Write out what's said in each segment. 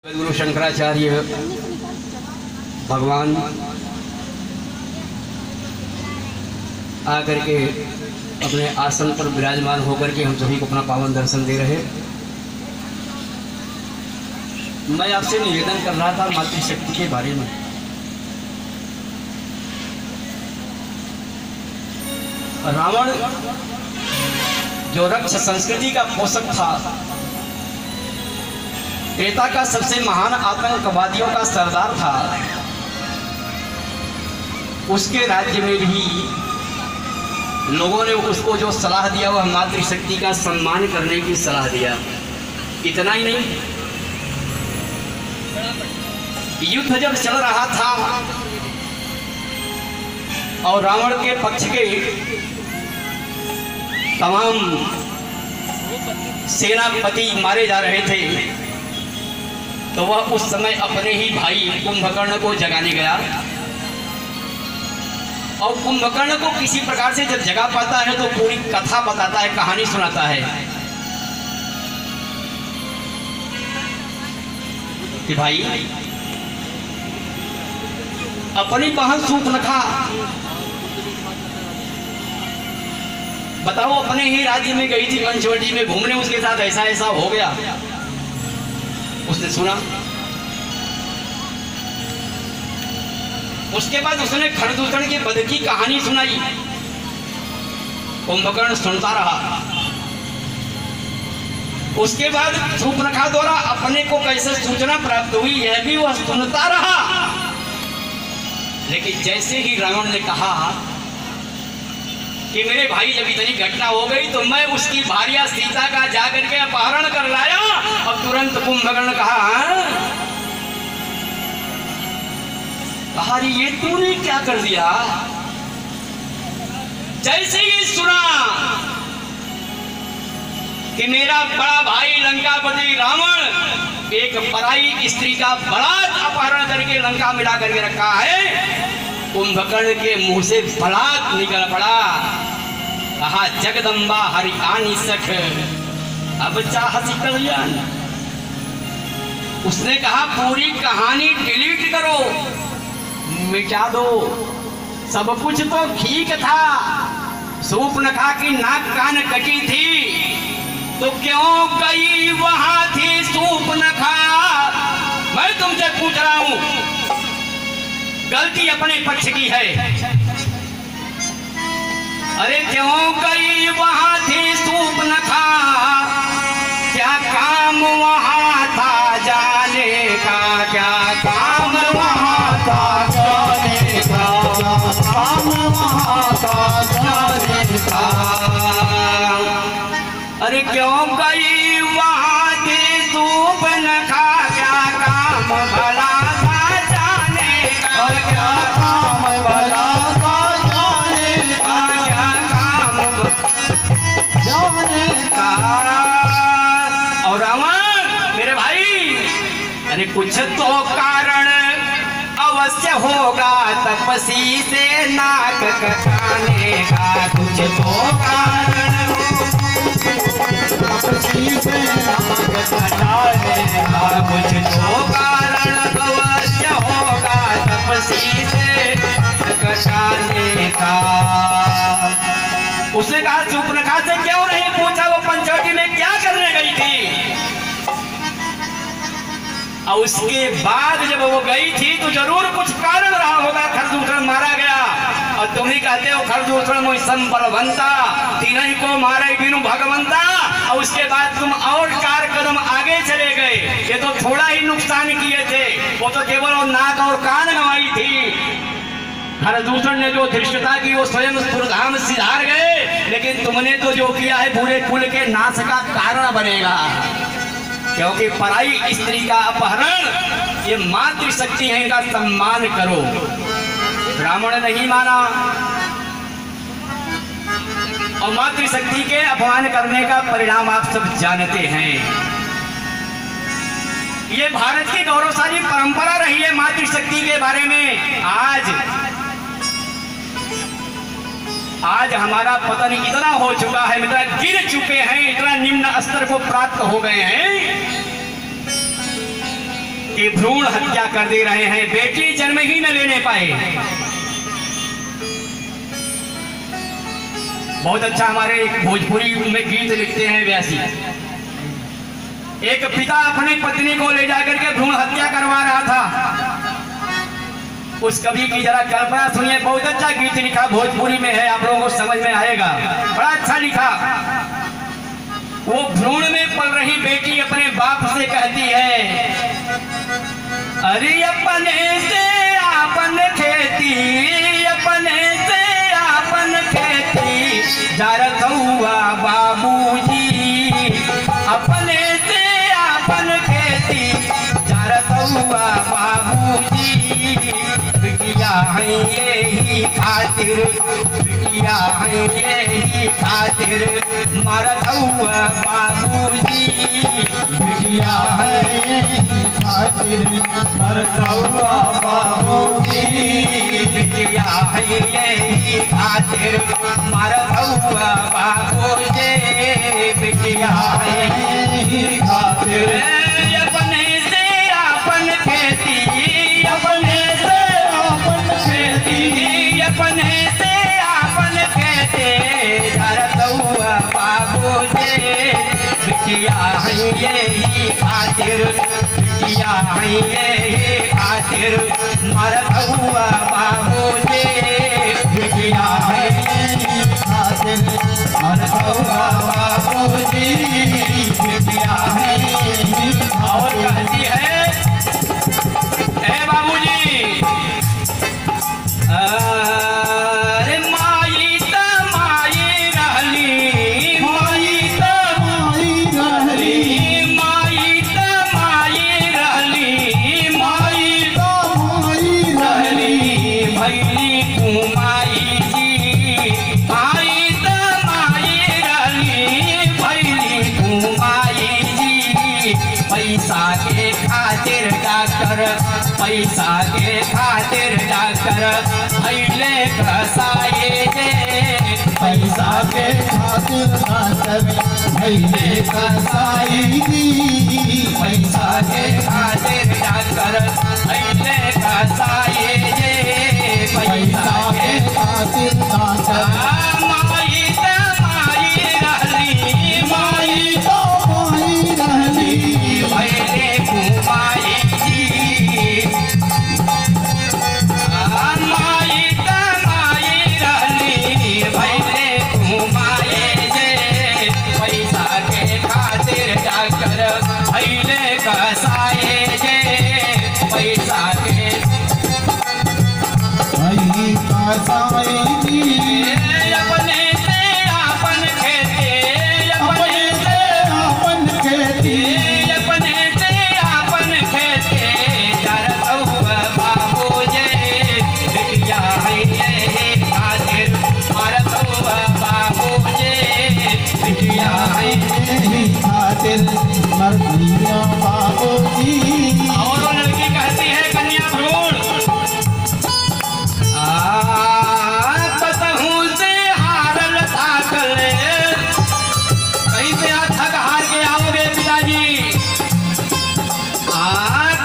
गुरु शंकराचार्य भगवान आकर के अपने आसन पर विराजमान होकर के हम सभी को अपना पावन दर्शन दे रहे। मैं आपसे निवेदन कर रहा था मातृशक्ति के बारे में। रावण जो रक्ष संस्कृति का पोषक था, त्रेता का सबसे महान आतंकवादियों का सरदार था, उसके राज्य में भी लोगों ने उसको जो सलाह दिया वह मातृशक्ति का सम्मान करने की सलाह दिया। इतना ही नहीं, युद्ध जब चल रहा था और रावण के पक्ष के तमाम सेनापति मारे जा रहे थे, तो वह उस समय अपने ही भाई कुंभकर्ण को जगाने गया। और कुंभकर्ण को किसी प्रकार से जब जगा पाता है तो पूरी कथा बताता है, कहानी सुनाता है कि भाई अपनी बहन शूर्पणखा, बताओ अपने ही राज्य में गई थी पंचवटी में घूमने, उसके साथ ऐसा ऐसा हो गया। उसने सुना, उसके बाद उसने खरदूषण के वध की कहानी सुनाई। कुंभकर्ण सुनता रहा। उसके बाद शूर्पणखा द्वारा अपने को कैसे सूचना प्राप्त हुई यह भी वह सुनता रहा। लेकिन जैसे ही रावण ने कहा कि मेरे भाई जब इतनी घटना हो गई तो मैं उसकी भार्या सीता का जाकर के अपहरण कर लाया। और तुरंत कुंभकर्ण कहा ये तूने क्या कर दिया। जैसे ही सुना कि मेरा बड़ा भाई लंकापति रावण एक पराई स्त्री का बलात् अपहरण करके लंका में ला करके रखा है, कुंभकर्ण के मुंह से बलात् निकल पड़ा। कहा जगदम्बा हरि आनी सख अब चाहसी कल्याण। उसने कहा पूरी कहानी डिलीट करो, मिटा दो, सब कुछ तो ठीक था। शूर्पणखा की नाक कान कटी थी तो क्यों गई वहां थी शूर्पणखा। मैं तुमसे पूछ रहा हूं, गलती अपने पक्ष की है। अरे क्यों गई वहां थी शूर्पणखा, क्या काम वहां था जाने का, क्या काम वहां था जाने का, काम वहां था जाने का। अरे क्यों गई वहां थी शूर्पणखा, क्या काम भला था जाने का, क्या काम भला था जाने का, क्या काम जाने का। और रावण मेरे भाई, अरे कुछ तो कारण अवश्य होगा तपसी से नाक कटाने का, कुछ तो कारण तपसी से नाक कटाने का, कुछ तो कारण अवश्य होगा तपसी से कटाने का। उसने कहा शूर्पणखा से क्यों नहीं पूछा वो पंचवटी में क्या करने गई थी। और उसके बाद जब वो गई थी तो जरूर कुछ कारण रहा होगा, खरदूषण मारा गया। और तुम ही कहते हो खरदूषण मोहि संबलवंता, तीनों को मारे बिनु भगवंता। और उसके बाद तुम और 4 कदम आगे चले गए। ये तो थोड़ा ही नुकसान किए थे, वो तो केवल वो नाक और कान गंवाई थी। खरदूषण ने जो धृष्टता की वो स्वयं सुरधाम सिधार गए, लेकिन तुमने तो जो किया है पूरे कुल के नाश का कारण बनेगा। क्योंकि पराई स्त्री का अपहरण ये मातृशक्ति है, इनका सम्मान करो। रावण नहीं माना और मातृशक्ति के अपमान करने का परिणाम आप सब जानते हैं। ये भारत की गौरवशाली परंपरा रही है मातृशक्ति के बारे में। आज हमारा पतन इतना हो चुका है, इतना गिर चुके हैं, इतना निम्न स्तर को प्राप्त हो गए हैं कि भ्रूण हत्या कर दे रहे हैं, बेटी जन्म ही न लेने पाए। बहुत अच्छा हमारे भोजपुरी में गीत लिखते हैं व्यासी। एक पिता अपनी पत्नी को ले जाकर के भ्रूण हत्या करवा रहा था। उस कवि की जरा कल्पना सुनिए, बहुत अच्छा गीत लिखा, भोजपुरी में है, आप लोगों को समझ में आएगा, बड़ा अच्छा लिखा। वो भ्रूण में पल रही बेटी अपने बाप से कहती है, अरे अपने से आपन खेती, अपने से आपन खेती जारत हुआ बाबूजी, अपने से आपन खेती जारत हुआ बाबूजी। बिटिया है यही खातिर, बिटिया है यही खातिर मरत हुआ बाबूजी, बिटिया है यही खातिर मरत हुआ बाबूजी, बिटिया है यही खातिर मरत हुआ बाबूजी, बिटिया है यही खातिर। अपने से आपन खेती, अपने से आपन खेती, अपने से आपन खेती धरत हुआ बाबूजी, बिटिया है यही खातिर, बिटिया है यही खातिर मरत हुआ बाबूजी, बिटिया है यही खातिर मरत हुआ बाबूजी, बिटिया है यही। और कहती है, ए बाबूजी, अरे माई त माई रहली, माई त माई रहली, माई त माई रहली, माई त माई रहली, भैली कुमाई जी, माई त माई रहली, भैली कुमाई जी। पैसा के खातिर डॉक्टर, पैसा के खातिर डॉक्टर अइले कसाए जे, पैसा के खातिर डॉक्टर अइले कसाई जी, पैसा के खातिर डॉक्टर अइले कसाए जे, पैसा के खातिर डॉक्टर। माई त माई रहली, माई त माई रहली, भैले कुमाई जी, माई त माई रहली, भैले कुमाई जे, पैसा के खातिर डॉक्टर भैले कसाए जे, पैसा के भैली कसाए जी। अपने से आपन खेती, अपने से आपन खेती, अपने से आपन खेती जारत हुआ बाबूजी, बिटिया है यही खातिर मरत हुआ बाबूजी, बिटिया है यही खातिर मरत हुआ बाबूजी। और वो लड़की कहती है, कन्या भ्रूण, कतहूँ से हारल थाकल, कहीं से आज थक हार के आओगे पिताजी,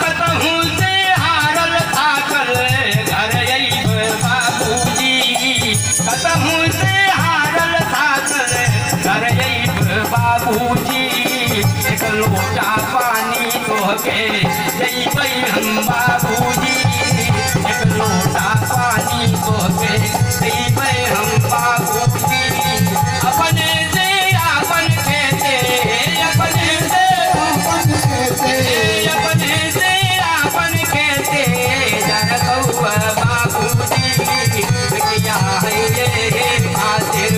कतहूँ से हारल थाकल घर अइब बाबूजी, कतहूँ से हारल थाकल घर अइब बाबूजी, एक लोटा पानी तोहके जइबै हम बाबूजी, एक लोटा पानी तोहके जइबै हम बाबूजी। अपने से आपन खेते, अपने से आपन खेते, अपने से आपन खेते जारत हुआ बाबूजी, बिटिया है यही खातिर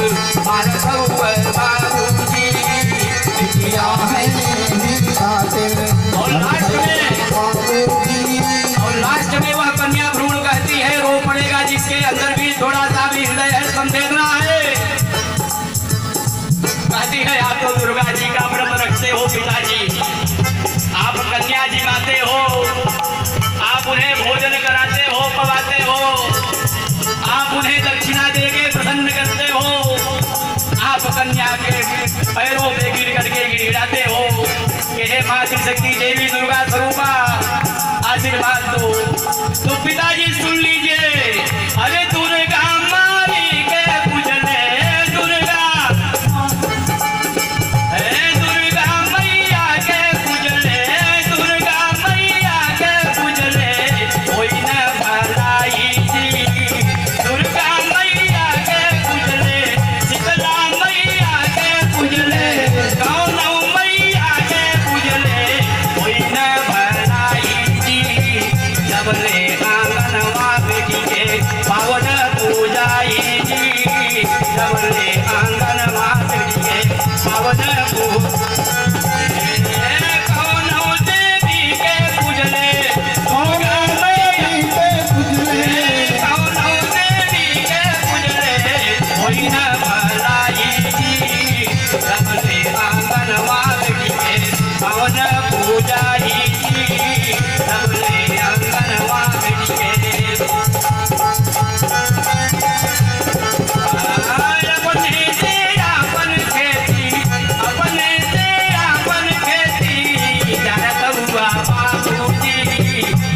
मरत हुआ बाबूजी, बिटिया है यही खातिर। और लास्ट में वह कन्या भ्रूण कहती है, रो पड़ेगा जिसके अंदर भी थोड़ा सा भी हृदय है, संवेदना है। कहती है, आप तो दुर्गा जी का व्रत रखते हो पिताजी, आप कन्या जी माते हो, आप उन्हें भोजन कराते हो, पवाते हो, आप उन्हें दक्षिणा देके प्रसन्न करते हो, आप कन्या के पैरों पे गिर करके गिड़गिड़ाते हो कि हे माँ शक्ति देवी दुर्गा स्वरूपा, आशीर्वाद दो। तो पिताजी सुन लीजिए, अरे दुर्गा मारी के पूजले, दुर्गा दुर्गा मैया के पूजले, दुर्गा मैया के पूजले, कोई न भलाई जी। दुर्गा मैया के पूजले, शीतला मैया के पूजले, कौनो मैया के पूजले, कोई न भलाई जी। सबले आंगनवा बेटी के पावन पूजाई जी, सबले आंगनवा बेटी के पावन कौनो देवी के पूजले, दुर्गा मैया के पूजले, कौनो देवी के पूजले, कोई न भलाई जी। सबले आंगनवा बेटी के पावन पूजाई जी, सबले आंगनवा बेटी के अपने से आपन खेती, अपने से आपन खेती, जानत हुआ बाबूजी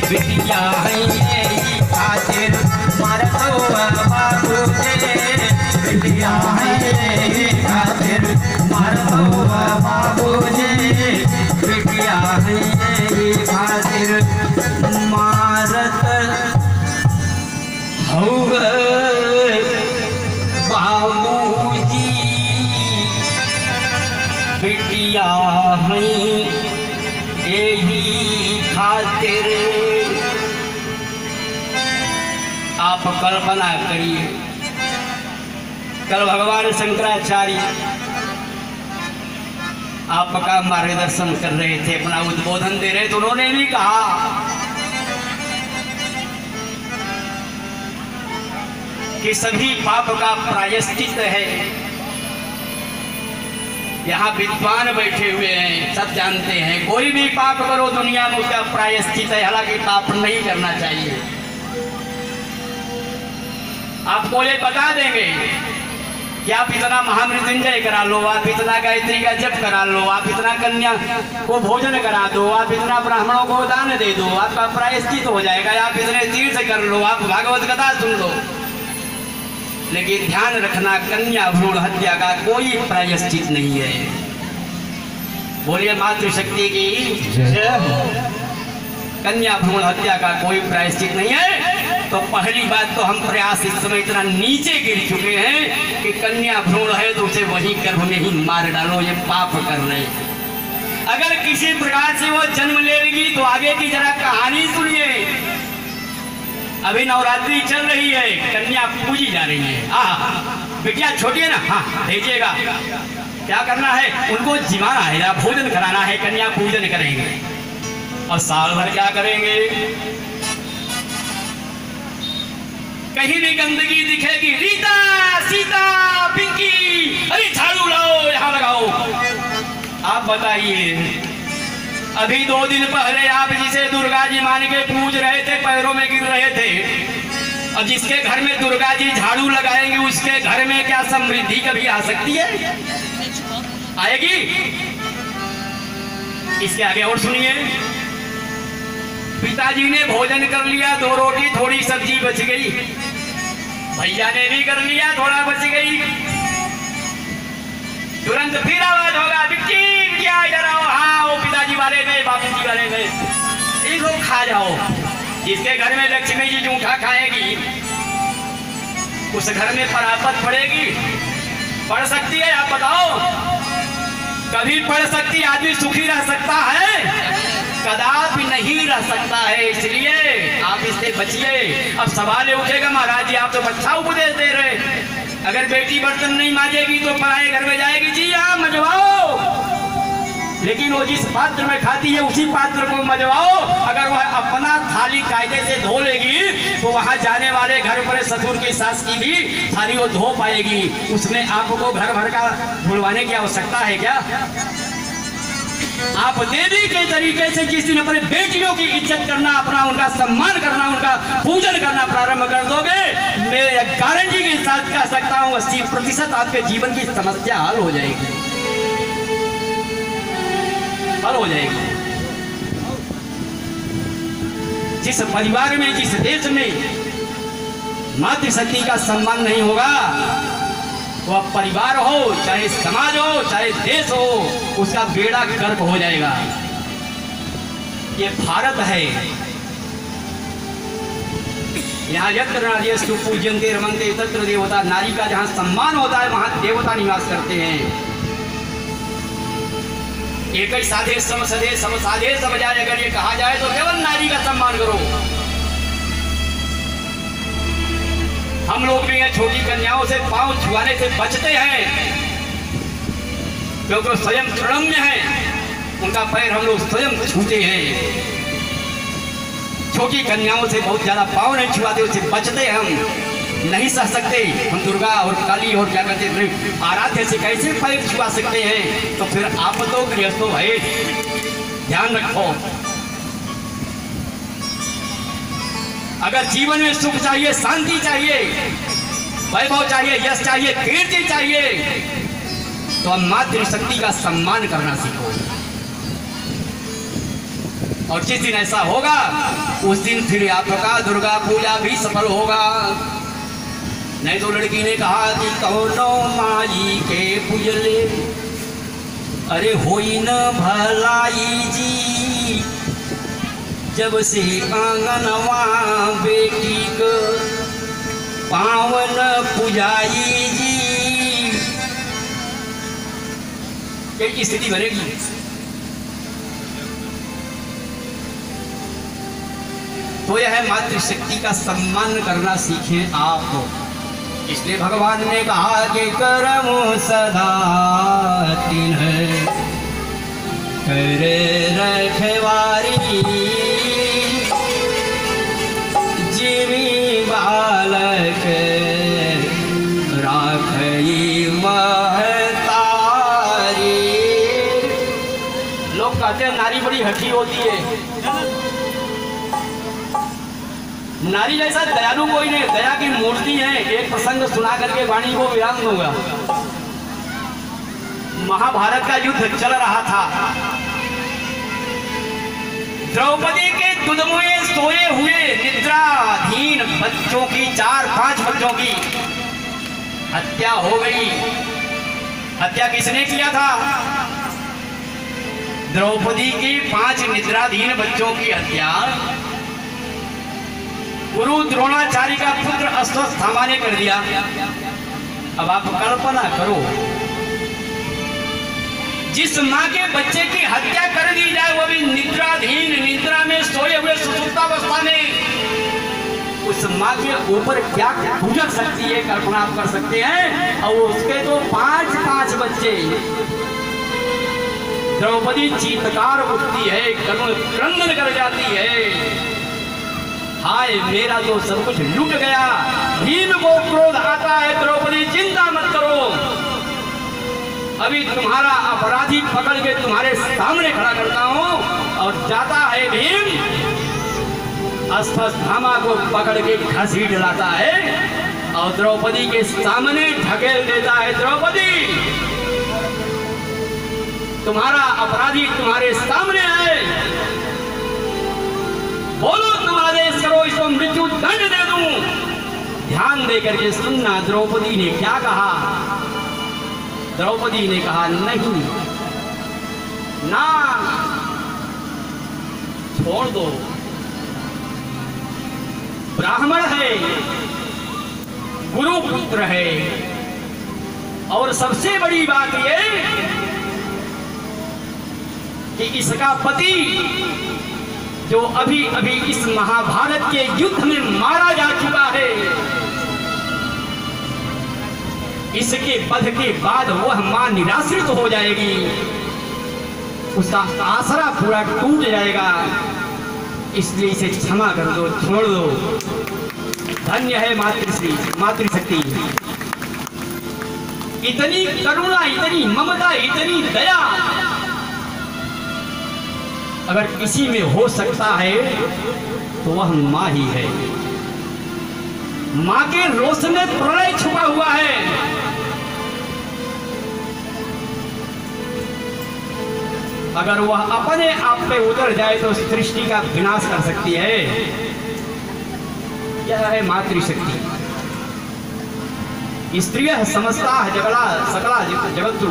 बिटिया है यही खातिर, मारत हुआ बाबूजी बिटिया है यही खातिर, मारत हुआ बाबूजी बिटिया है यही खातिर, मारत हुआ बाबूजी बिटिया है यही खातिर। आप कल्पना करिए, कल भगवान शंकराचार्य आपका मार्गदर्शन कर रहे थे, अपना उद्बोधन दे रहे, तो उन्होंने भी कहा कि सभी पाप का प्रायश्चित है। यहाँ विद्वान बैठे हुए हैं, सब जानते हैं, कोई भी पाप करो दुनिया में उसका प्रायश्चित है, हालांकि पाप नहीं करना चाहिए। आपको ये बता देंगे कि आप इतना महामृत्युंजय करा लो, आप इतना गायत्री का जप करा लो, आप इतना कन्या को भोजन करा दो, आप इतना ब्राह्मणों को दान दे दो, आपका प्रायश्चित हो जाएगा, आप इतने तीर्थ कर लो, आप भागवत कथा सुन लो। लेकिन ध्यान रखना, कन्या भ्रूण हत्या का कोई प्रायश्चित नहीं है। बोलिए मातृशक्ति की जय। कन्या भ्रूण हत्या का कोई प्रायश्चित नहीं है। तो पहली बात तो हम प्रयास इस समय इतना नीचे गिर चुके हैं कि कन्या भ्रूण है तो उसे वही गर्भ में ही मार डालो, ये पाप कर रहे हैं। अगर किसी प्रकार से वो जन्म लेगी तो आगे की जरा कहानी सुनिए। अभी नवरात्रि चल रही है, कन्या पूजी जा रही है। बिटिया छोटी है ना, हाँ भेजिएगा। क्या करना है, उनको जिमाना है, भोजन कराना है, कन्या पूजन करेंगे। और साल भर क्या करेंगे, कहीं भी गंदगी दिखेगी, रीता सीता पिंकी, अरे झाड़ू लाओ यहाँ लगाओ। आप बताइए, अभी 2 दिन पहले आप जिसे दुर्गा जी मान के पूज रहे थे, पैरों में गिर रहे थे, और जिसके घर में दुर्गा जी झाड़ू लगाएंगे उसके घर में क्या समृद्धि कभी आ सकती है? आएगी? इसके आगे और सुनिए। पिताजी ने भोजन कर लिया, 2 रोटी थोड़ी सब्जी बच गई, भैया ने भी कर लिया, थोड़ा बच गई, तुरंत फिर आवाज होगा, बिट्टी बिटिया इधर आओ। हाँ, वो पिताजी वाले में, बापू जी वाले में, इसको खा जाओ। जिसके घर में लक्ष्मी जी जूठा खाएगी उस घर में परापत पड़ेगी? पड़ सकती है? आप बताओ, कभी पड़ सकती? आदमी सुखी रह सकता है? कदापि नहीं रह सकता है। इसलिए आप इससे बचिए। अब सवाल उठेगा, महाराज जी आप तो अच्छा उपदेश दे रहे, अगर बेटी बर्तन नहीं मांजेगी तो पराए घर में जाएगी। जी हाँ, मजवाओ, लेकिन वो जिस पात्र में खाती है उसी पात्र को मजवाओ। अगर वह अपना थाली कायदे से धो लेगी तो वहां जाने वाले घर पर ससुर की सास की भी थाली वो धो पाएगी। उसमें आपको घर भर का धुलवाने की आवश्यकता है क्या? आप देवी के तरीके से जिस दिन अपने बेटियों की इज्जत करना, अपना उनका सम्मान करना, उनका पूजन करना प्रारंभ कर दोगे, मैं गारंटी के साथ कह सकता हूँ 80% आपके जीवन की समस्या हल हो जाएगी, हल हो जाएगी। जिस परिवार में, जिस देश में मातृशक्ति का सम्मान नहीं होगा, वह परिवार हो, चाहे समाज हो, चाहे देश हो, उसका बेड़ा गर्क हो जाएगा। ये भारत है, यहाँ यत्र नार्यस्तु पूज्यन्ते रमन्ते तत्र देवता। नारी का जहाँ सम्मान होता है वहाँ देवता निवास करते हैं। एक ही साधे सब सधे सब साधे सब जाए, अगर ये कहा जाए तो केवल नारी का सम्मान करो। हम लोग भी यहाँ छोटी कन्याओं से पांव छुआने से बचते हैं, क्योंकि स्वयं तृणम्य है, उनका पैर हम लोग स्वयं छूते हैं। छोटी कन्याओं से बहुत ज्यादा पांव नहीं छुआते, उससे बचते हैं। हम नहीं सह सकते, हम दुर्गा और काली और क्या कहते हैं आराध्य से कैसे पैर छुआ सकते हैं? तो फिर आप तो गृहस्थो भाई ध्यान रखो। अगर जीवन में सुख चाहिए, शांति चाहिए, वैभव चाहिए, यश चाहिए, कीर्ति चाहिए, तो हम मातृशक्ति का सम्मान करना सीखो। और जिस दिन ऐसा होगा उस दिन फिर आपका दुर्गा पूजा भी सफल होगा। नहीं तो लड़की ने कहा कि कौनो माई के पूजले, अरे होई न भलाई जी, जब से आंगनवा बेटी को पावन पुजाई जी। क्या स्थिति बनेगी? तो यह मातृशक्ति का सम्मान करना सीखें आप। इसलिए भगवान ने कहा कि करम सदा तिन्ह कर रखवारी, जीवी बालक राखई महतारी। लोग कहते हैं नारी बड़ी हठी होती है। नारी जैसा दयालु कोई नहीं, दया की मूर्ति है। एक प्रसंग सुना करके वाणी को विराम दूंगा। महाभारत का युद्ध चल रहा था। द्रौपदी के दूध में सोए हुए निद्राधीन बच्चों की, 4-5 बच्चों की हत्या हो गई। हत्या किसने किया था? द्रौपदी की 5 निद्राधीन बच्चों की हत्या गुरु द्रोणाचार्य का पुत्र अश्वत्थामा ने कर दिया। अब आप कल्पना करो, जिस माँ के बच्चे की हत्या कर दी जाए, वो भी निद्राधीन, निद्रा में सोए हुए सुसुप्तावस्था में, उस माँ के ऊपर क्या गुजर सकती है, कल्पना आप कर सकते हैं। और उसके तो 5-5 बच्चे। द्रौपदी चीत्कार उठती है, करुण क्रंदन कर जाती है, हाय मेरा तो सब कुछ लूट गया। भीम को क्रोध आता है, द्रौपदी चिंता मत करो, अभी तुम्हारा अपराधी पकड़ के तुम्हारे सामने खड़ा करता हूं। और जाता है भीम, अश्वत्थामा को पकड़ के घसीट लाता है और द्रौपदी के सामने ढकेल देता है। द्रौपदी, तुम्हारा अपराधी तुम्हारे सामने है, बोलो तुम आदेश करो, इसको मृत्यु दंड दे दूं। ध्यान देकर के सुनना, द्रौपदी ने क्या कहा? द्रौपदी ने कहा नहीं ना, छोड़ दो, ब्राह्मण है, गुरु पुत्र है, और सबसे बड़ी बात यह कि इसका पति जो अभी अभी इस महाभारत के युद्ध में मारा जा चुका है, इसके वध के बाद वह मां निराश्रित हो जाएगी, उसका आसरा पूरा टूट जाएगा। इसलिए इसे क्षमा कर दो, छोड़ दो। धन्य है मातृश्री, मातृशक्ति। इतनी करुणा, इतनी ममता, इतनी दया अगर किसी में हो सकता है तो वह माँ ही है। माँ के रोष में प्रलय छुपा हुआ है। अगर वह अपने आप पे उतर जाए तो सृष्टि का विनाश कर सकती है। यह है मातृशक्ति। स्त्रिय समस्ता जगड़ा सकला जगतु।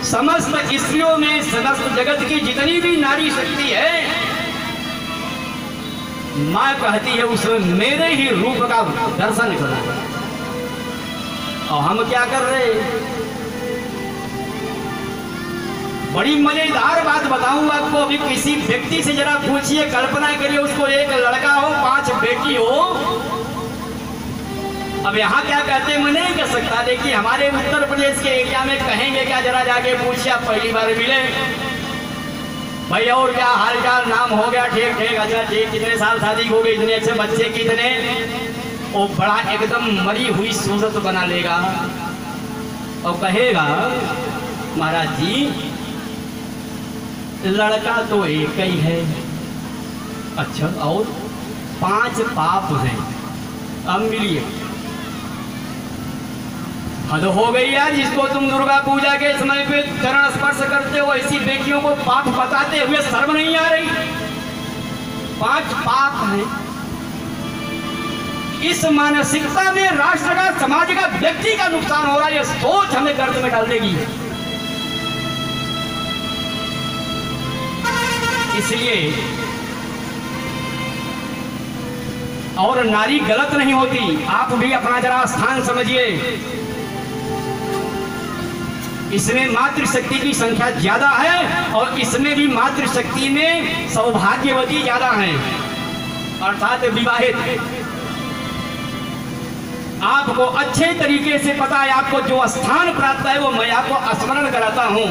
समस्त स्त्रियों में समस्त जगत की जितनी भी नारी शक्ति है, मां कहती है उसमें मेरे ही रूप का दर्शन करो। और हम क्या कर रहे हैं? बड़ी मजेदार बात बताऊं आपको। अभी किसी व्यक्ति से जरा पूछिए, कल्पना करिए उसको एक लड़का हो, 5 बेटी हो। अब यहाँ क्या कहते हैं मैं नहीं कह सकता, देखिए हमारे उत्तर प्रदेश के एरिया में कहेंगे क्या, जरा जाके पूछिए। आप पहली बार मिले भाई, और क्या हाल चाल, नाम हो गया, ठीक ठीक, अच्छा ठीक, कितने साल शादी हो गई, इतने अच्छे बच्चे कितने। वो बड़ा एकदम मरी हुई सूरत बना लेगा और कहेगा महाराज जी लड़का तो एक ही है। अच्छा, और 5 पाप हैं, अब मिलिए। हद हो गई यार, जिसको तुम दुर्गा पूजा के समय पे चरण स्पर्श करते हो ऐसी बेटियों को पाप बताते हुए शर्म नहीं आ रही? 5 पाप हैं। इस मानसिकता में राष्ट्र का, समाज का, व्यक्ति का नुकसान हो रहा है। यह सोच हमें गर्त में डाल देगी। इसलिए और नारी गलत नहीं होती, आप भी अपना जरा स्थान समझिए। इसमें मातृशक्ति की संख्या ज्यादा है और इसमें भी मातृशक्ति में सौभाग्यवती ज्यादा है, अर्थात विवाहित। आपको अच्छे तरीके से पता है, आपको जो स्थान प्राप्त है वो मैं आपको स्मरण कराता हूं।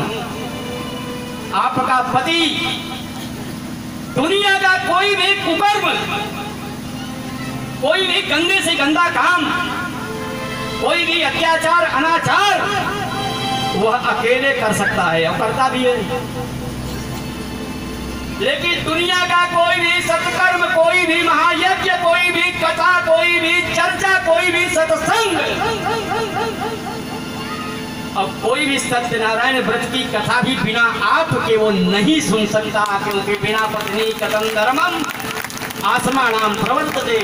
आपका पति दुनिया का कोई भी कुकर्म, कोई भी गंदे से गंदा काम, कोई भी अत्याचार, अनाचार वह अकेले कर सकता है और करता भी है। लेकिन दुनिया का कोई भी सत्कर्म, कोई भी महायज्ञ, कोई भी कथा, कोई भी चर्चा, कोई भी सत्संग और कोई भी सत्यनारायण व्रत की कथा भी बिना आपके वो नहीं सुन सकता, क्योंकि बिना पत्नी कथम धर्मम आसमानाम प्रवर्तते।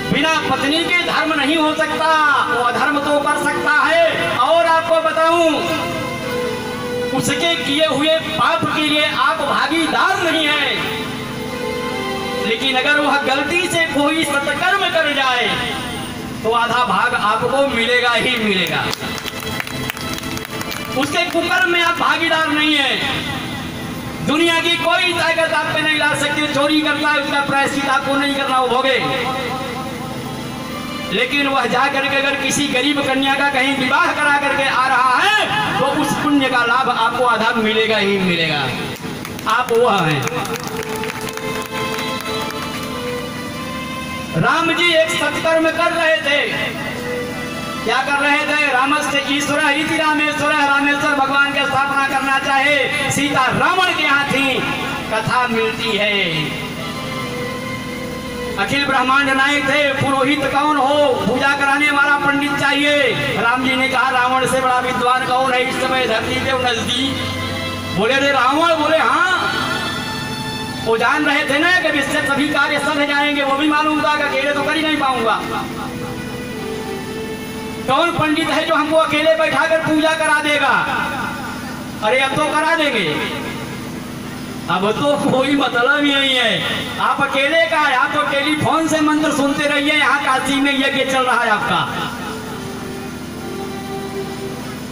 बिना पत्नी के धर्म नहीं हो सकता, वो अधर्म तो कर सकता है। और आपको बताऊं, उसके किए हुए पाप के लिए आप भागीदार नहीं हैं, लेकिन अगर वह गलती से कोई सत्कर्म कर जाए तो आधा भाग आपको मिलेगा ही मिलेगा। उसके कुकर्म में आप भागीदार नहीं है। दुनिया की कोई ताकत आप पे नहीं ला सकती। चोरी करता है उसका प्रायश्चित आपको नहीं करना, वो भोगे। लेकिन वह जाकर के अगर किसी गरीब कन्या का कहीं विवाह करा करके आ रहा है तो उस पुण्य का लाभ आपको आधा मिलेगा ही मिलेगा। आप वह हैं। राम जी एक सत्कर्म कर रहे थे। क्या कर रहे थे? रामस्य ईश्वर इति रामेश्वर, रामेश्वर भगवान की स्थापना करना चाहे। सीता रावण के यहाँ थी। कथा मिलती है। अखिल ब्रह्मांड नायक थे। पुरोहित कौन हो? पूजा कराने वाला पंडित चाहिए। राम जी ने कहा रावण से बड़ा विद्वान कौन है इस समय धरती पे नजदीक? बोले रे रावण? बोले हाँ। वो जान रहे थे ना कि इससे सभी कार्य सध जाएंगे। वो भी मालूम था कि अकेले तो कर ही नहीं पाऊंगा। कौन पंडित है जो हमको अकेले बैठाकर पूजा करा देगा? अरे अब तो करा देंगे, अब तो कोई मतलब ही नहीं है। आप अकेले का है, आप तो टेलीफोन से मंत्र सुनते रहिए। यहाँ काशी में यज्ञ चल रहा है आपका।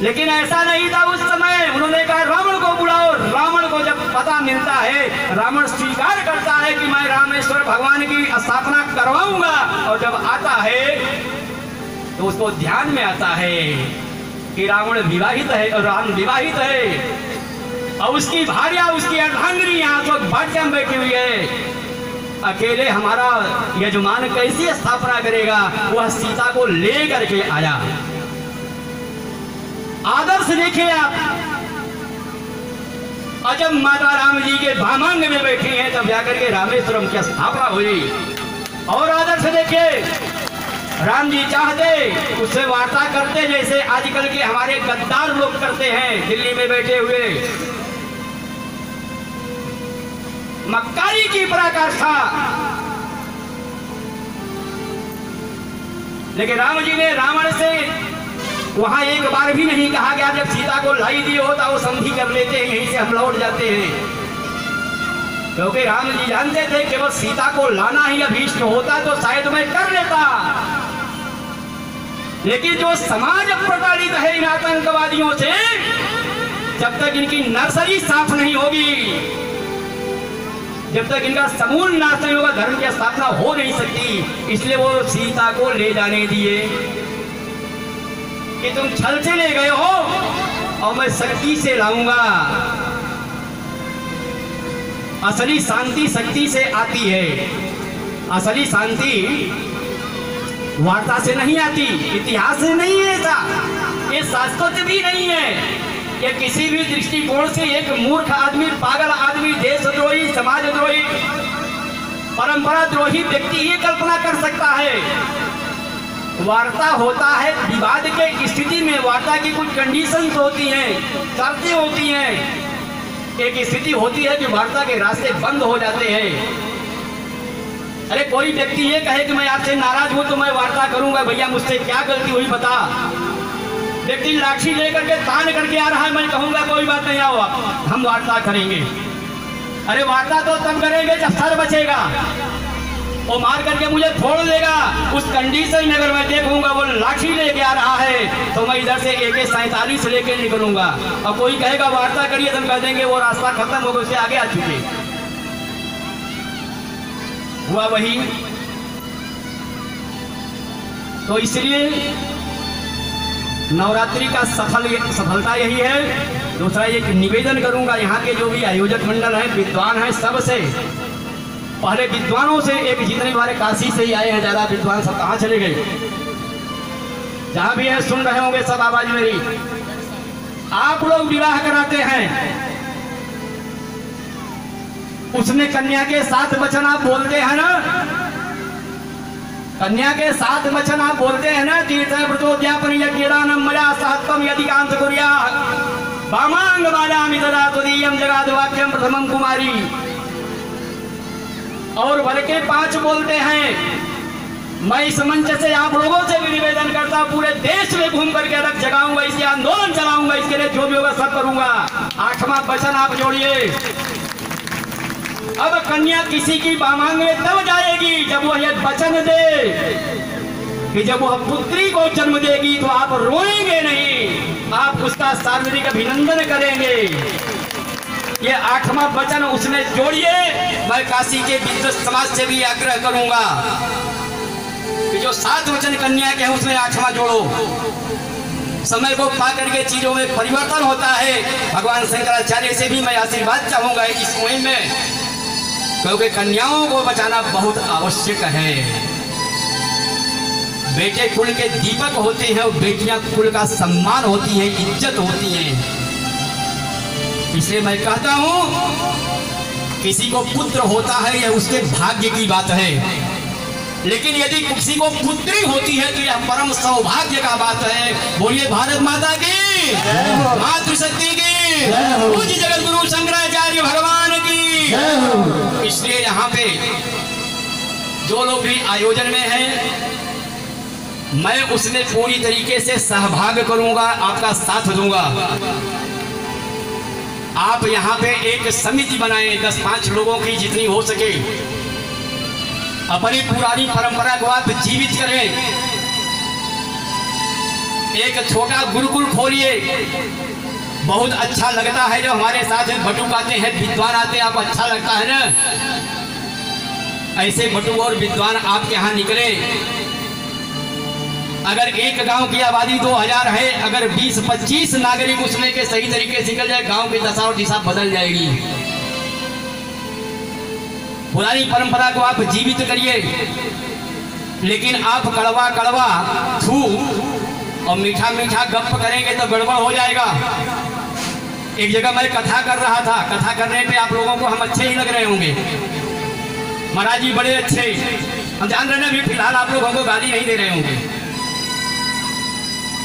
लेकिन ऐसा नहीं था उस समय। उन्होंने कहा रावण को बुलाओ। रावण को जब पता मिलता है, रावण स्वीकार करता है कि मैं रामेश्वर भगवान की स्थापना करवाऊंगा। और जब आता है तो उसको ध्यान में आता है कि रावण विवाहित है और राम विवाहित है और उसकी भार्या, उसकी अर्धांगिनी यहाँ तो भाटिया में बैठी हुई है। अकेले हमारा यजमान कैसी स्थापना करेगा? वह सीता को ले करके आया। आदर्श देखिए आप। और जब माता राम जी के भामांग में बैठी हैं तब जाकर के रामेश्वरम की स्थापना हुई। और आदर्श देखिए, राम जी चाहते उससे वार्ता करते जैसे आजकल के हमारे गद्दार लोग करते हैं दिल्ली में बैठे हुए, मक्कारी की पराकाष्ठा। लेकिन राम जी ने रावण से वहां एक बार भी नहीं कहा गया, जब सीता को लाई दिए होता वो संधि कर लेते हैं, यहीं से हम लौट जाते हैं। क्योंकि राम जी जानते थे कि वो सीता को लाना ही अभीष्ट होता तो शायद मैं कर लेता। लेकिन जो समाज प्रताड़ित है इन आतंकवादियों से, जब तक इनकी नर्सरी साफ नहीं होगी, जब तक इनका समूल नाश नहीं होगा, धर्म की स्थापना हो नहीं सकती। इसलिए वो सीता को ले जाने दिए कि तुम छल से ले गए हो और मैं शक्ति से लाऊंगा। असली शांति शक्ति से आती है, असली शांति वार्ता से नहीं आती, इतिहास से नहीं है ऐसा, ये शास्त्र भी नहीं है। ये किसी भी दृष्टिकोण से एक मूर्ख आदमी, पागल आदमी, देशद्रोही, समाजद्रोही, परंपरा द्रोही व्यक्ति ये कल्पना कर सकता है। वार्ता होता है विवाद के स्थिति में, वार्ता की कुछ कंडीशंस होती हैं, शर्तें होती हैं। एक स्थिति होती है कि वार्ता के रास्ते बंद हो जाते हैं। अरे कोई व्यक्ति ये कहे कि मैं आपसे नाराज हूं तो मैं वार्ता करूंगा, भैया मुझसे क्या गलती हुई बता। व्यक्ति लाठी लेकर के तान करके आ रहा है, मैं कहूंगा कोई बात नहीं, आओ हम वार्ता करेंगे। अरे वार्ता तो तब करेंगे जब सर बचेगा, वो मार करके मुझे फोड़ देगा। उस कंडीशन में अगर मैं देखूंगा वो लाठी लेके आ रहा है तो मैं इधर से AK-47 लेके निकलूंगा। और कोई कहेगा वार्ता करिए तो हम कह देंगे वो रास्ता खत्म हो गया, उससे आगे आ चुके। हुआ वही। तो इसलिए नवरात्रि का सफलता यही है। दूसरा एक निवेदन करूंगा यहाँ के जो भी आयोजक मंडल हैं, विद्वान हैं, सबसे पहले विद्वानों से, एक जितने हमारे काशी से ही आए हैं ज्यादा विद्वान सब कहाँ चले गए, जहां भी है सुन रहे होंगे सब आवाज मेरी। आप लोग विवाह कराते हैं, उसमें कन्या के 7 वचन आप बोलते हैं ना, कन्या के 7 वचन आप बोलते हैं ना, तीर्थव्रतोद्यापन यज्ञदानम मया सहत्वम यदिकांत कुर्यात् वामांग बालामि तदा त्वदीयं जगाद वाक्यम प्रथमं कुमारी। और वर के 5 बोलते हैं। मैं इस मंच से आप लोगों से भी निवेदन करता हूं, पूरे देश में घूम करके रख जगाऊंगा, इसके आंदोलन चलाऊंगा, इसके लिए जो भी होगा सब करूंगा। 8वां वचन आप जोड़िए। अब कन्या किसी की बामांग में तब जाएगी जब वह यह वचन दे कि जब वह पुत्री को जन्म देगी तो आप रोएंगे नहीं, आप उसका सार्वजनिक अभिनंदन करेंगे। ये 8वां वचन उसने जोड़िए। मैं काशी के विद्वत समाज से भी आग्रह करूंगा कि जो 7 वचन कन्या के हैं उसमें 8वां जोड़ो। समय को पा करके चीजों में परिवर्तन होता है। भगवान शंकराचार्य से भी मैं आशीर्वाद चाहूंगा इस मुहिम में, क्योंकि कन्याओं को बचाना बहुत आवश्यक है। बेटे कुल के दीपक होते हैं और बेटियां कुल का सम्मान होती हैं, इज्जत होती हैं। इसलिए मैं कहता हूं किसी को पुत्र होता है यह उसके भाग्य की बात है, लेकिन यदि किसी को पुत्री होती है तो यह परम सौभाग्य का बात है। बोलिए भारत माता की, मातृशक्ति की, पूज्य जगत गुरु शंकराचार्य भगवान की। इसलिए यहाँ पे जो लोग भी आयोजन में हैं, मैं उसमें पूरी तरीके से सहभाग करूंगा, आपका साथ दूंगा। आप यहाँ पे एक समिति बनाएं 10-5 लोगों की जितनी हो सके, अपनी पुरानी परंपरा को आप जीवित करें। एक छोटा गुरुकुल खोलिए, बहुत अच्छा लगता है जब हमारे साथ बटुक आते हैं, विद्वान आते हैं, आप अच्छा लगता है ना। ऐसे बटुक और विद्वान आपके यहाँ निकले। अगर एक गांव की आबादी 2000 है, अगर 20-25 नागरिक उसमें के सही तरीके से निकल जाए, गांव की दशा और दिशा बदल जाएगी। पुरानी परंपरा को आप जीवित करिए, लेकिन आप कड़वा कड़वा थू और मीठा मीठा गप करेंगे तो गड़बड़ हो जाएगा। एक जगह मैं कथा कर रहा था, कथा करने पे आप लोगों को हम अच्छे ही लग रहे होंगे, महाराज जी बड़े अच्छे, हम जान रहे हैं अभी फिलहाल आप लोगों को गाली नहीं दे रहे होंगे।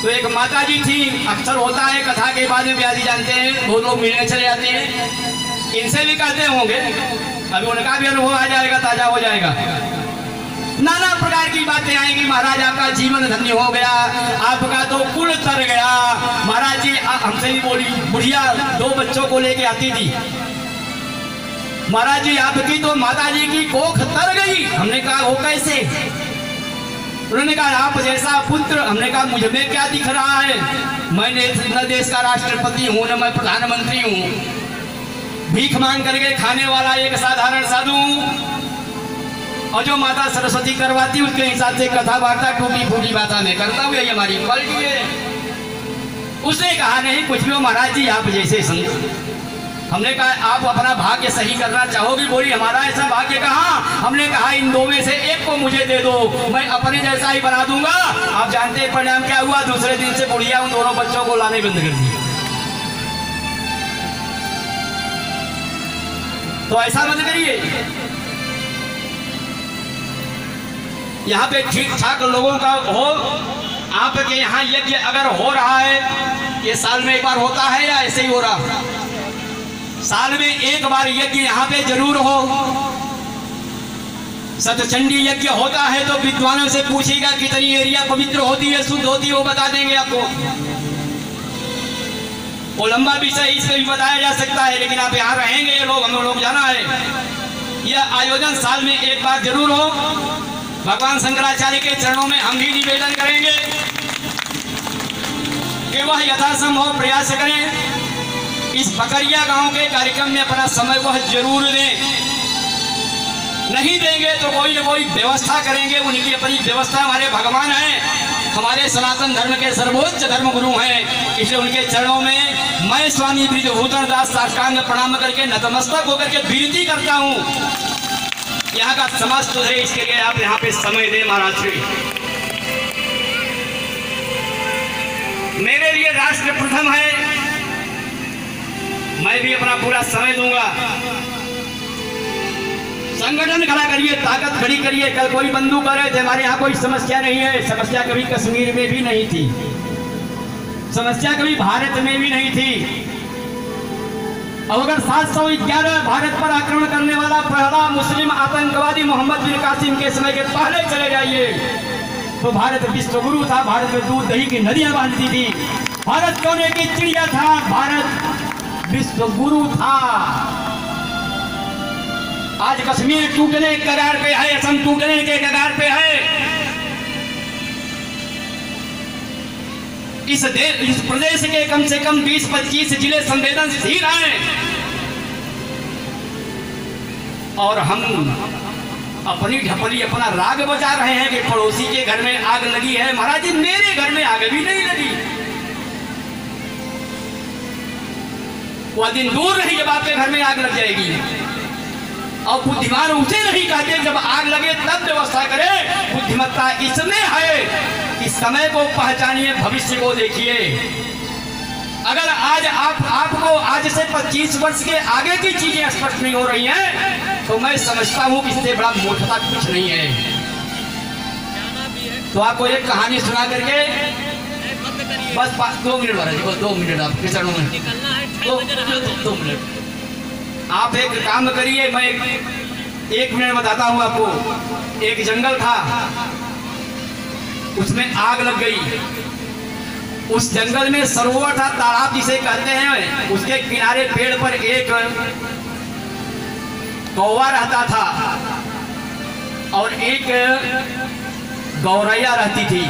तो एक माता जी थी, अक्सर होता है कथा के बाद में ब्याह जी जानते हैं बहुत लोग मिलने चले जाते हैं, इनसे भी कहते होंगे, अभी उनका भी अनुभव आ जाएगा, ताजा हो जाएगा। नाना प्रकार की बातें आएंगी, महाराज आपका जीवन धन्य हो गया, आपका तो कुल तर गया। महाराज जी हमसे भी बोली, बुढ़िया 2 बच्चों को लेके आती थी, महाराज जी आपकी तो माता जी की कोख तर गई। हमने कहा वो कैसे? उन्होंने कहा आप जैसा पुत्र। हमने कहा मुझ में क्या दिख रहा है, मैं न देश का राष्ट्रपति हूँ न मैं प्रधानमंत्री हूँ, भीख मांग करके खाने वाला एक साधारण साधु हूँ। और जो माता सरस्वती करवाती उसके हिसाब से कथा वार्ता टूटी फूटी बाता में करता हूँ, यही हमारी क्वालिटी है। उसने कहा नहीं कुछ भी हो महाराज जी आप जैसे संत। हमने कहा आप अपना भाग्य सही करना चाहोगी? बोली हमारा ऐसा भाग्य कहाँ। हमने कहा इन 2 में से एक को मुझे दे दो, मैं अपने जैसा ही बना दूंगा। आप जानते हैं परिणाम क्या हुआ? दूसरे दिन से बुढ़िया उन दोनों बच्चों को लाने बंद कर दी। तो ऐसा मत करिए। यहाँ पे ठीक ठाक लोगों का हो। आपके यहाँ यज्ञ अगर हो रहा है, ये साल में एक बार होता है या ऐसे ही हो रहा? साल में एक बार यज्ञ यहाँ पे जरूर हो। सतचंडी यज्ञ होता है तो विद्वानों से पूछेगा कितनी एरिया पवित्र होती है, शुद्ध होती है, वो बता देंगे आपको। वो लंबा विषय इस पे भी बताया जा सकता है, लेकिन आप यहाँ रहेंगे ये लोग, हम लोग जाना है। यह आयोजन साल में एक बार जरूर हो। भगवान शंकराचार्य के चरणों में हम भी निवेदन करेंगे कि वह यथासंभव प्रयास करें, इस बकरिया गांव के कार्यक्रम में अपना समय वह जरूर दें। नहीं देंगे तो कोई न कोई व्यवस्था करेंगे, उनकी अपनी व्यवस्था। हमारे भगवान हैं, हमारे सनातन धर्म के सर्वोच्च धर्म गुरु हैं, इसलिए उनके चरणों में मैं स्वामी ब्रिजभूषण दास साष्टांग प्रणाम करके नतमस्तक होकर के विनती करता हूँ यहाँ का समाज सुधरे, इसके लिए आप यहाँ पे समय दें महाराज श्री। मेरे लिए राष्ट्र प्रथम है, मैं भी अपना पूरा समय दूंगा। संगठन खड़ा करिए, ताकत खड़ी करिए। कल कोई बंदूक करे थे, हमारे यहाँ कोई समस्या नहीं है। समस्या कभी कश्मीर में भी नहीं थी, समस्या कभी भारत में भी नहीं थी। अब अगर 711 भारत पर आक्रमण करने वाला पहला मुस्लिम आतंकवादी मोहम्मद बिन कासिम के समय के पहले चले जाइए तो भारत विश्व गुरु था। भारत में दूध दही की नदियां बहती थी, भारत सोने की चिड़िया था, भारत विश्व गुरु था। आज कश्मीर टूटने के कगार पे है, असम टूटने के कगार पे है। इस प्रदेश के कम से कम 20-25 जिले संवेदनशील हैं और हम अपनी ढपली अपना राग बजा रहे हैं कि पड़ोसी के घर में आग लगी है। महाराज जी मेरे घर में आग भी नहीं लगी। वह दिन दूर नहीं जब आपके घर में आग लग जाएगी। और बुद्धिमान उसे नहीं कहते जब आग लगे तब व्यवस्था करे। बुद्धिमत्ता इसमें है कि समय को पहचानिए, भविष्य को देखिए। अगर आज आपको आज से 25 वर्ष के आगे की चीजें स्पष्ट नहीं हो रही हैं तो मैं समझता हूं कि इससे बड़ा मूर्खता कुछ नहीं है। तो आपको एक कहानी सुना करके बस 2 मिनट वाला 2 मिनट आपके चरणों में 2 मिनट आप एक काम करिए। मैं 1 मिनट बताता हूं आपको। एक जंगल था, उसमें आग लग गई। उस जंगल में सरोवर था, तालाब जिसे कहते हैं। उसके किनारे पेड़ पर एक कौवा रहता था और एक गौरैया रहती थी।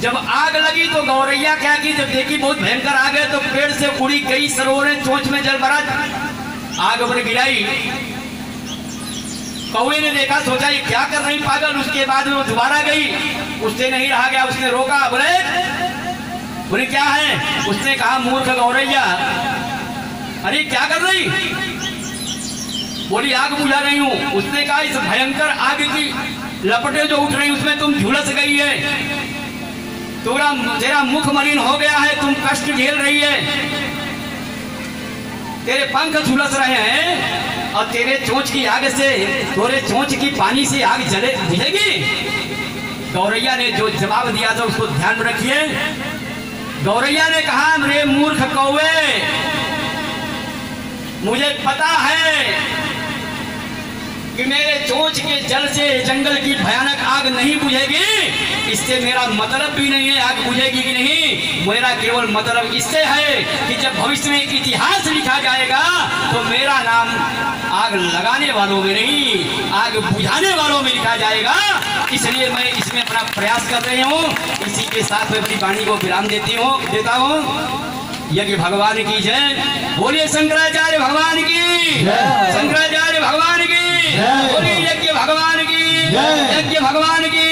जब आग लगी तो गौरैया क्या की, जब देखी बहुत भयंकर आग है तो पेड़ से उड़ी गई, सरोवर में चोंच में जल भरा, आग पर गिराई। कौवे ने देखा, सोचा ये क्या कर रही पागल। उसके बाद वो दोबारा गई, उससे नहीं रहा गया, उसने रोका। बोले क्या है? उसने कहा मूर्ख गौरैया, अरे क्या कर रही? बोली आग बुझा रही हूं। उसने कहा इस भयंकर आग की लपटें जो उठ रही उसमें तुम झुलस गई है, तेरा मुख मलिन हो गया है, तुम कष्ट झेल रही है, तेरे पंख झुलस रहे हैं और तेरे चोंच की आग से, तेरे चोंच की पानी से आग जले बुझेगी? गौरैया ने जो जवाब दिया था उसको ध्यान में रखिए। गौरैया ने कहा, मेरे मूर्ख कौवे, मुझे पता है कि मेरे चोंच के जल से जंगल की भयानक आग नहीं बुझेगी। इससे मेरा मतलब भी नहीं है आग बुझेगी कि नहीं। मेरा केवल मतलब इससे है कि जब भविष्य में इतिहास लिखा जाएगा तो मेरा नाम आग लगाने वालों में नहीं, आग बुझाने वालों में लिखा जाएगा। इसलिए मैं इसमें अपना प्रयास कर रही हूँ। इसी के साथ मैं अपनी वाणी को विराम देता हूँ। यज्ञ भगवान की जय। बोलिए शंकराचार्य भगवान की, शंकराचार्य भगवान की, बोलिए यज्ञ भगवान की, यज्ञ भगवान की।